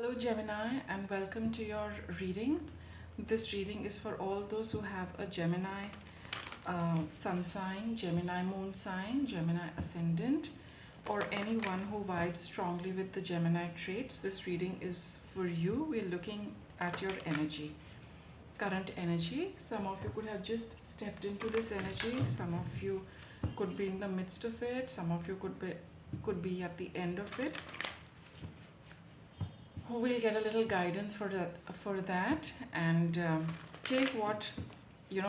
Hello, Gemini, and welcome to your reading. This reading is for all those who have a Gemini sun sign, Gemini moon sign, Gemini ascendant, or anyone who vibes strongly with the Gemini traits. This reading is for you. We're looking at your energy, current energy. Some of you could have just stepped into this energy, some of you could be in the midst of it, some of you could be at the end of it. We'll get a little guidance for that, and take what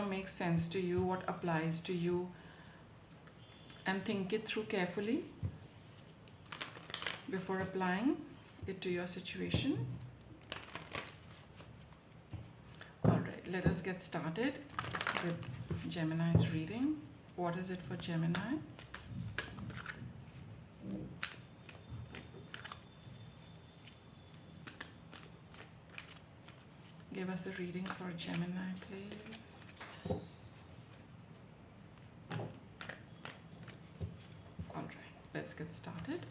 makes sense to you, what applies to you, and think it through carefully before applying it to your situation. All right, let us get started with Gemini's reading. What is it for Gemini? Give us a reading for Gemini, please. All right, let's get started.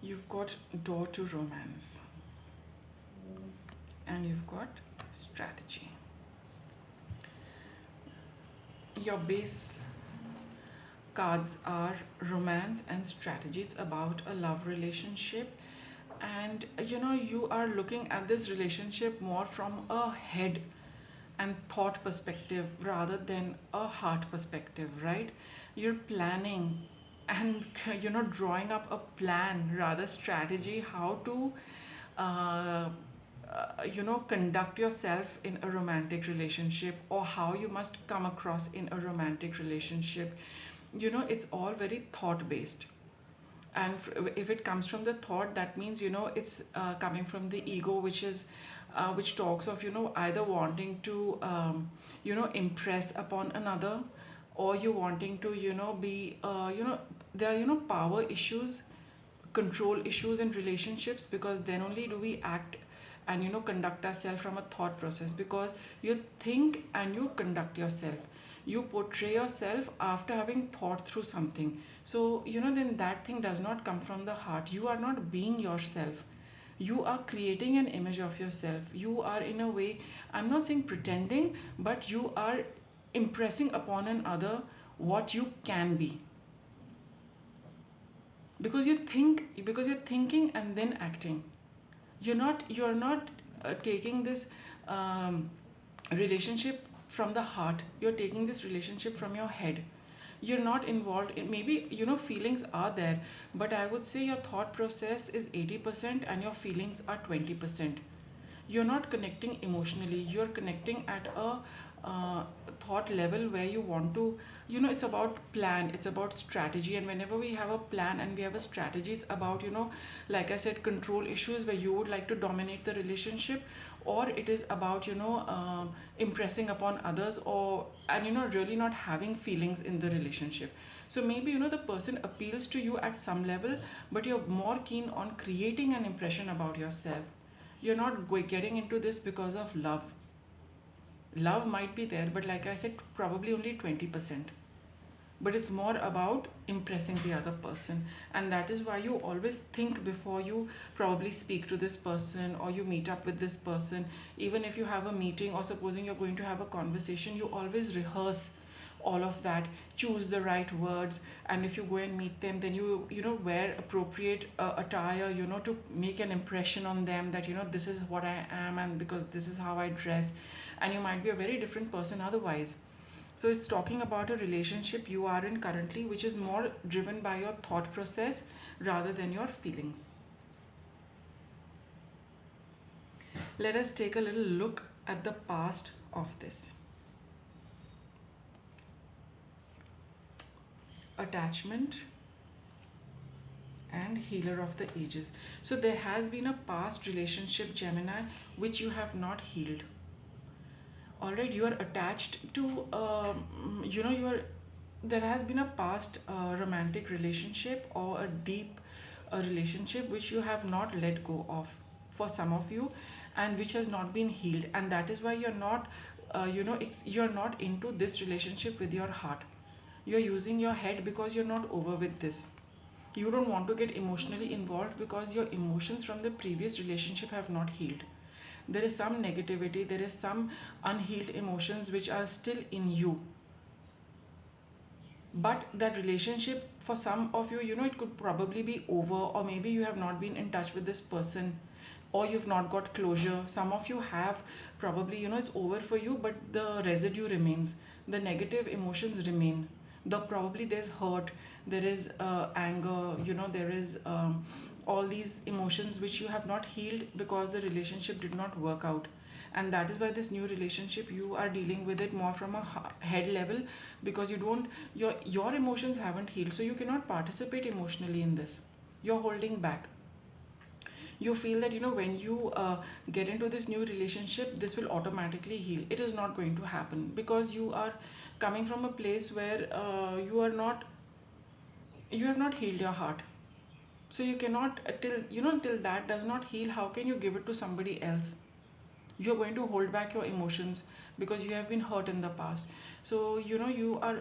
You've got door to romance, and you've got strategy. Your base cards are romance and strategy. It's about a love relationship, and you are looking at this relationship more from a head and thought perspective rather than a heart perspective, right? You're planning and drawing up a plan, rather strategy, how to uh, conduct yourself in a romantic relationship, or how you must come across in a romantic relationship. It's all very thought based, and if it comes from the thought, that means it's coming from the ego, which talks of either wanting to impress upon another, or you wanting to be there are power issues, control issues in relationships, because then only do we act and conduct ourselves from a thought process, because you think and you conduct yourself, you portray yourself after having thought through something. So then that thing does not come from the heart. You are not being yourself, you are creating an image of yourself. You are, in a way, I'm not saying pretending, but you are impressing upon another what you can be, because you're thinking and then acting. You're not taking this relationship from the heart, you're taking this relationship from your head. You're not involved in, maybe feelings are there, but I would say your thought process is 80% and your feelings are 20%. You're not connecting emotionally, you're connecting at a thought level, where you want to, it's about plan, it's about strategy. And whenever we have a plan and we have a strategy, it's about, like I said, control issues, where you would like to dominate the relationship, or it is about impressing upon others, or and really not having feelings in the relationship. So maybe the person appeals to you at some level, but you're more keen on creating an impression about yourself. You're not getting into this because of love. Love might be there, but like I said, probably only 20%. But it's more about impressing the other person. And that is why you always think before you probably speak to this person, or you meet up with this person. Even if you have a meeting, or supposing you're going to have a conversation, you always rehearse all of that, choose the right words. And if you go and meet them, then you wear appropriate attire, to make an impression on them, that this is what I am, and because this is how I dress. And you might be a very different person otherwise. So it's talking about a relationship you are in currently, which is more driven by your thought process rather than your feelings. Let us take a little look at the past of this. Attachment and healer of the ages. So there has been a past relationship, Gemini, which you have not healed. All right, you are attached to you are there has been a past romantic relationship, or a deep relationship, which you have not let go of, for some of you, and which has not been healed. And that is why you're not you're not into this relationship with your heart. You're using your head because you're not over with this. You don't want to get emotionally involved because your emotions from the previous relationship have not healed. There is some negativity, there is some unhealed emotions which are still in you. But that relationship, for some of you, it could probably be over, or maybe you have not been in touch with this person, or you've not got closure. Some of you have probably, it's over for you, but the residue remains. The negative emotions remain. Probably there's hurt, there is anger, there is all these emotions which you have not healed because the relationship did not work out. And that is why this new relationship, you are dealing with it more from a head level, because you don't, your emotions haven't healed, so you cannot participate emotionally in this. You're holding back. You feel that, when you get into this new relationship, this will automatically heal. It is not going to happen, because you are coming from a place where you have not healed your heart. So you cannot, till that does not heal, how can you give it to somebody else? You're going to hold back your emotions because you have been hurt in the past. So you are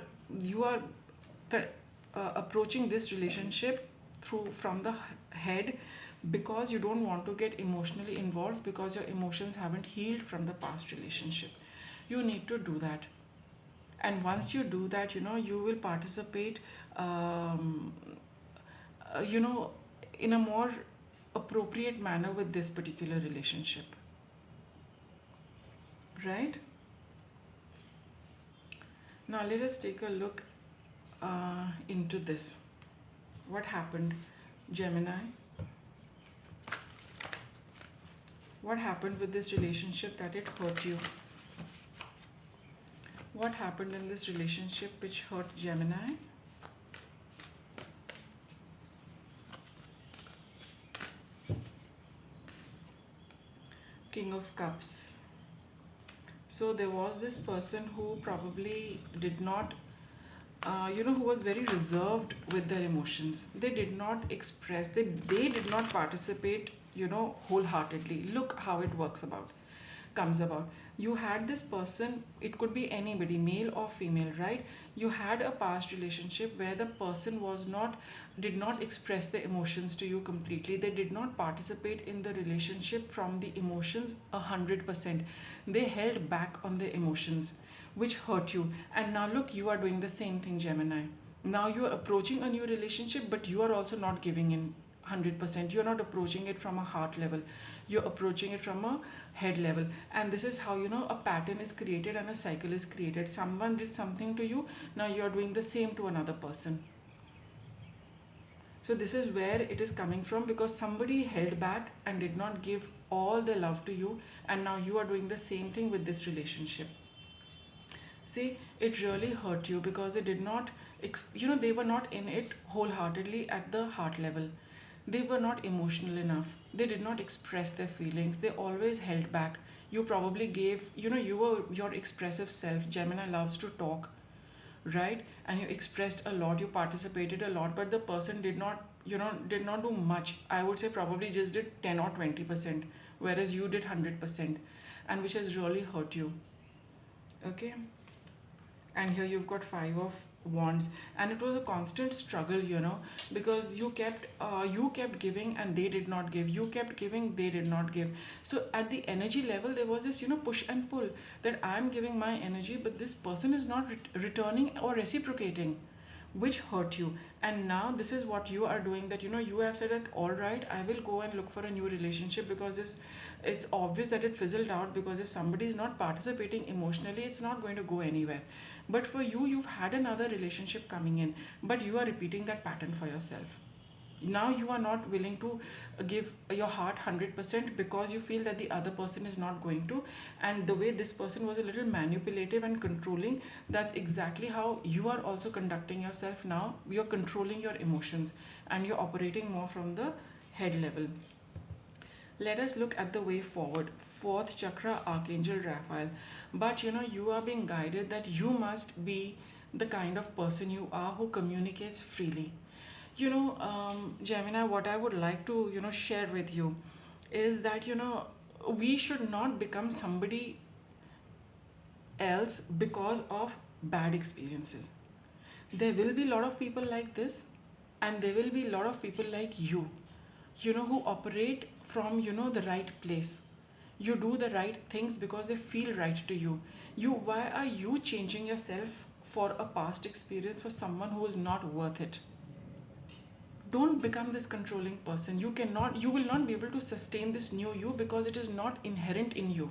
approaching this relationship through from the head, because you don't want to get emotionally involved, because your emotions haven't healed from the past relationship. You need to do that. And once you do that, you will participate, um, you know in a more appropriate manner with this particular relationship, right? Now let us take a look into this. What happened, Gemini? What happened with this relationship that it hurt you? What happened in this relationship which hurt Gemini? King of Cups. So there was this person who probably did not, who was very reserved with their emotions. They did not express, they did not participate, wholeheartedly. Look how it comes about. You had this person, it could be anybody, male or female, right? You had a past relationship where the person did not express the emotions to you completely. They did not participate in the relationship from the emotions 100%. They held back on the emotions, which hurt you. And now look, you are doing the same thing, Gemini. Now you are approaching a new relationship, but you are also not giving in 100%. You're not approaching it from a heart level, you're approaching it from a head level. And this is how, a pattern is created and a cycle is created. Someone did something to you, now you're doing the same to another person. So this is where it is coming from, because somebody held back and did not give all the love to you, and now you are doing the same thing with this relationship. See, it really hurt you because they did not, they were not in it wholeheartedly at the heart level. They were not emotional enough. They did not express their feelings. They always held back. You probably gave, you were your expressive self. Gemini loves to talk, right? And you expressed a lot, you participated a lot, but the person did not do much. I would say probably just did 10 or 20%, whereas you did 100%, and which has really hurt you. Okay. And here you've got 5 of wands, and it was a constant struggle, because you kept giving and they did not give, you kept giving, they did not give. So at the energy level there was this, push and pull, that I'm giving my energy but this person is not returning or reciprocating, which hurt you. And now this is what you are doing, that you have said that all right, I will go and look for a new relationship, because it's obvious that it fizzled out, because if somebody is not participating emotionally, it's not going to go anywhere. But for you, you've had another relationship coming in, but you are repeating that pattern for yourself. Now you are not willing to give your heart 100%, because you feel that the other person is not going to. And the way this person was a little manipulative and controlling, that's exactly how you are also conducting yourself now. You're controlling your emotions and you're operating more from the head level. Let us look at the way forward. Fourth chakra, Archangel Raphael. But you are being guided that you must be the kind of person you are who communicates freely. Gemini, what I would like to, share with you is that, we should not become somebody else because of bad experiences. There will be a lot of people like this, and there will be a lot of people like you know, who operate from, you know, the right place. You do the right things because they feel right to you. Why are you changing yourself for a past experience for someone who is not worth it? Don't become this controlling person. You will not be able to sustain this new you because it is not inherent in you.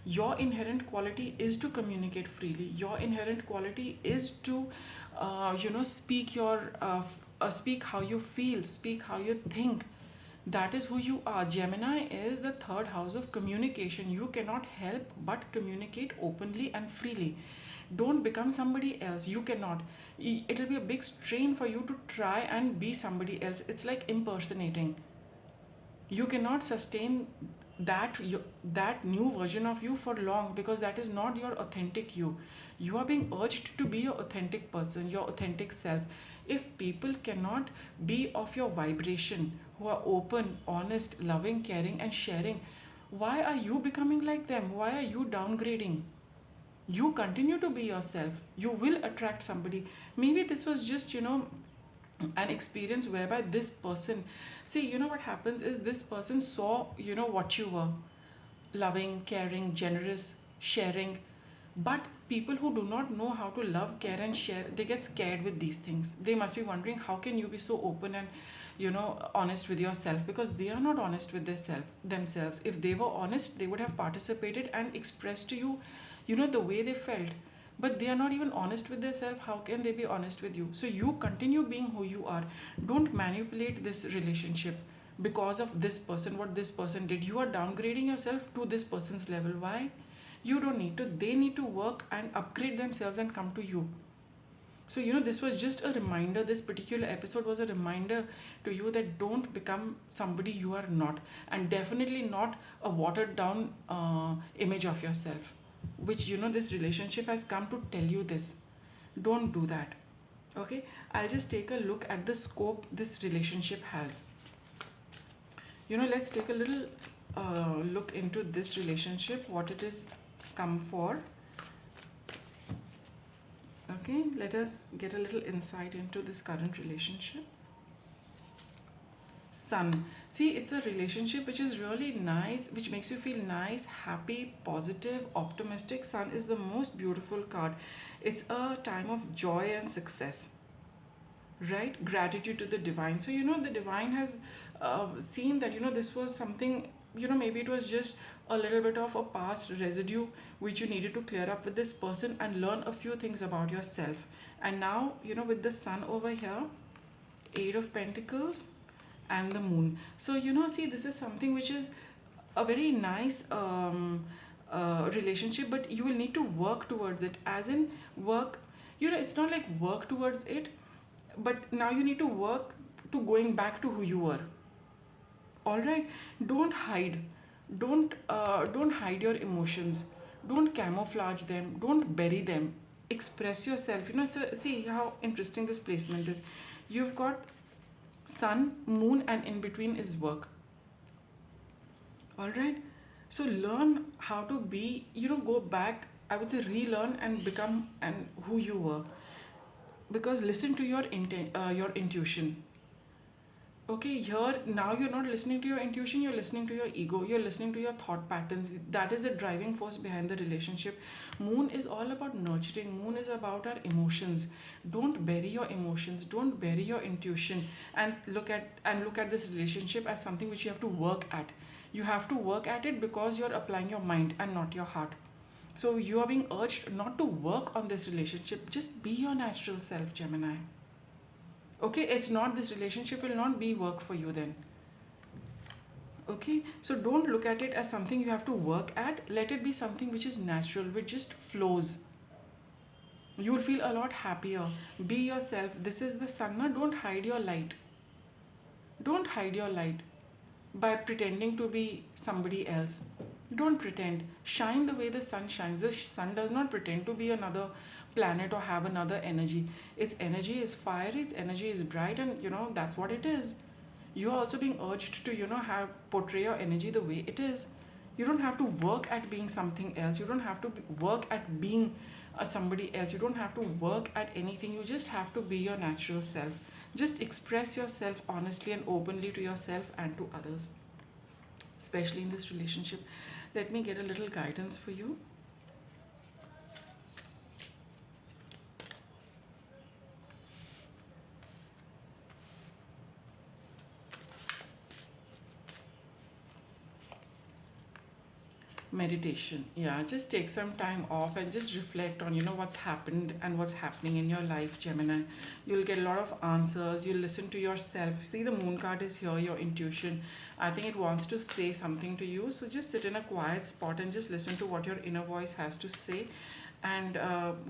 Your inherent quality is to communicate freely. Your inherent quality is to you know, speak how you feel, speak how you think. That is who you are. Gemini is the third house of communication. You cannot help but communicate openly and freely. Don't become somebody else. You cannot. It'll be a big strain for you to try and be somebody else. It's like impersonating. You cannot sustain that new version of you for long, because that is not your authentic you. You are being urged to be your authentic person, your authentic self. If people cannot be of your vibration, who are open, honest, loving, caring and sharing, why are you becoming like them? Why are you downgrading? You continue to be yourself. You will attract somebody. Maybe this was just, you know, an experience whereby this person, see, you know, what happens is this person saw, you know, what you were: loving, caring, generous, sharing. But people who do not know how to love, care and share, they get scared with these things. They must be wondering, how can you be so open and, you know, honest with yourself? Because they are not honest with themselves. If they were honest, they would have participated and expressed to you, you know, the way they felt. But they are not even honest with themselves. How can they be honest with you? So you continue being who you are. Don't manipulate this relationship because of this person, what this person did. You are downgrading yourself to this person's level. Why? You don't need to. They need to work and upgrade themselves and come to you. So, you know, this was just a reminder. This particular episode was a reminder to you that don't become somebody you are not, and definitely not a watered down image of yourself, which, you know, this relationship has come to tell you this. Don't do that. Okay, I'll just take a look at the scope this relationship has. You know, let's take a little look into this relationship, what it is come for. Okay, let us get a little insight into this current relationship. Sun. See, it's a relationship which is really nice, which makes you feel nice, happy, positive, optimistic. Sun is the most beautiful card. It's a time of joy and success, right? Gratitude to the divine. So, you know, the divine has seen that, you know, this was something, you know, maybe it was just a little bit of a past residue which you needed to clear up with this person and learn a few things about yourself. And now, you know, with the sun over here, Eight of Pentacles and the moon. So, you know, see, this is something which is a very nice relationship, but you will need to work towards it. As in, work, you know, it's not like work towards it, but now you need to work to going back to who you were. All right, don't hide. Don't hide your emotions. Don't camouflage them. Don't bury them. Express yourself. You know, so see how interesting this placement is. You've got sun, moon, and in between is work. All right, so learn how to be, you know, go back, I would say relearn and become and who you were. Because listen to your intuition. Okay, here now you're not listening to your intuition, you're listening to your ego, you're listening to your thought patterns. That is the driving force behind the relationship. Moon is all about nurturing. Moon is about our emotions. Don't bury your emotions, don't bury your intuition, and look at this relationship as something which you have to work at. You have to work at it because you're applying your mind and not your heart. So you are being urged not to work on this relationship. Just be your natural self, Gemini. Okay, it's not, this relationship will not be work for you then. Okay, so don't look at it as something you have to work at. Let it be something which is natural, which just flows. You will feel a lot happier. Be yourself. This is the sun. Now don't hide your light. Don't hide your light by pretending to be somebody else. Don't pretend. Shine the way the sun shines. The sun does not pretend to be another planet or have another energy. Its energy is fiery, its energy is bright, and you know, that's what it is. You are also being urged to, you know, have portray your energy the way it is. You don't have to work at being something else. You don't have to work at being somebody else. You don't have to work at anything. You just have to be your natural self. Just express yourself honestly and openly to yourself and to others, especially in this relationship. Let me get a little guidance for you. Meditation. Yeah, just take some time off and just reflect on, what's happened and what's happening in your life, Gemini. You'll get a lot of answers. You'll listen to yourself. See, the moon card is here, your intuition. I think it wants to say something to you. So just sit in a quiet spot and just listen to what your inner voice has to say. And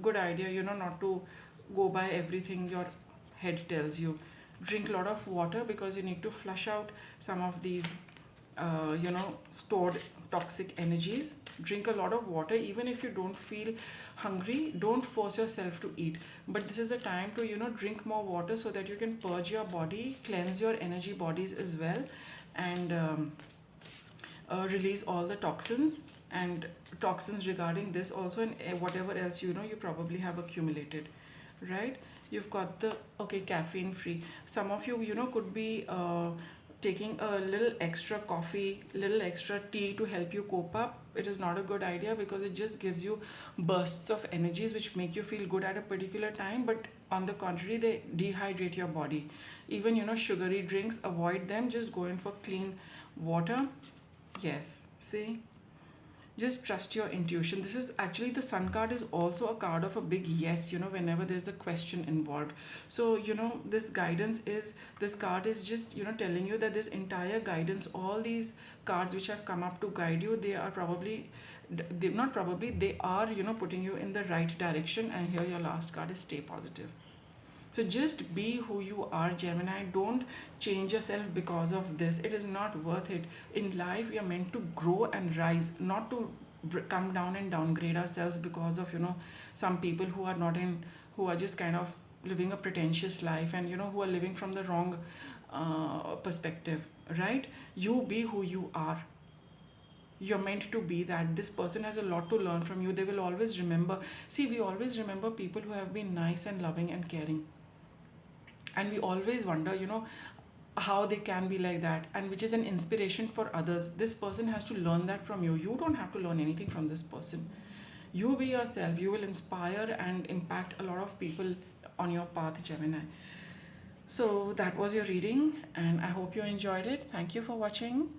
good idea, not to go by everything your head tells you. Drink a lot of water because you need to flush out some of these stored toxic energies. Drink a lot of water. Even if you don't feel hungry, don't force yourself to eat, but this is a time to drink more water so that you can purge your body, cleanse your energy bodies as well, and release all the toxins and toxins regarding this also, and whatever else you probably have accumulated, right? You've got the, okay, caffeine free. Some of you could be taking a little extra coffee, little extra tea to help you cope up. It is not a good idea because it just gives you bursts of energies which make you feel good at a particular time, but on the contrary, they dehydrate your body. Even sugary drinks, avoid them. Just go in for clean water. Yes, see, just trust your intuition. This is actually, the sun card is also a card of a big yes, whenever there's a question involved. So this guidance is, this card is just telling you that this entire guidance, all these cards which have come up to guide you, they are probably, they not probably, they are putting you in the right direction. And here your last card is stay positive. So just be who you are, Gemini. Don't change yourself because of this. It is not worth it. In life, we are meant to grow and rise, not to come down and downgrade ourselves because of some people who are not in, who are just kind of living a pretentious life, and who are living from the wrong perspective, right? You be who you are. You're meant to be that. This person has a lot to learn from you. They will always remember. See, we always remember people who have been nice and loving and caring, and we always wonder how they can be like that, and which is an inspiration for others. This person has to learn that from you. You don't have to learn anything from this person. You be yourself. You will inspire and impact a lot of people on your path, Gemini. So that was your reading, and I hope you enjoyed it. Thank you for watching.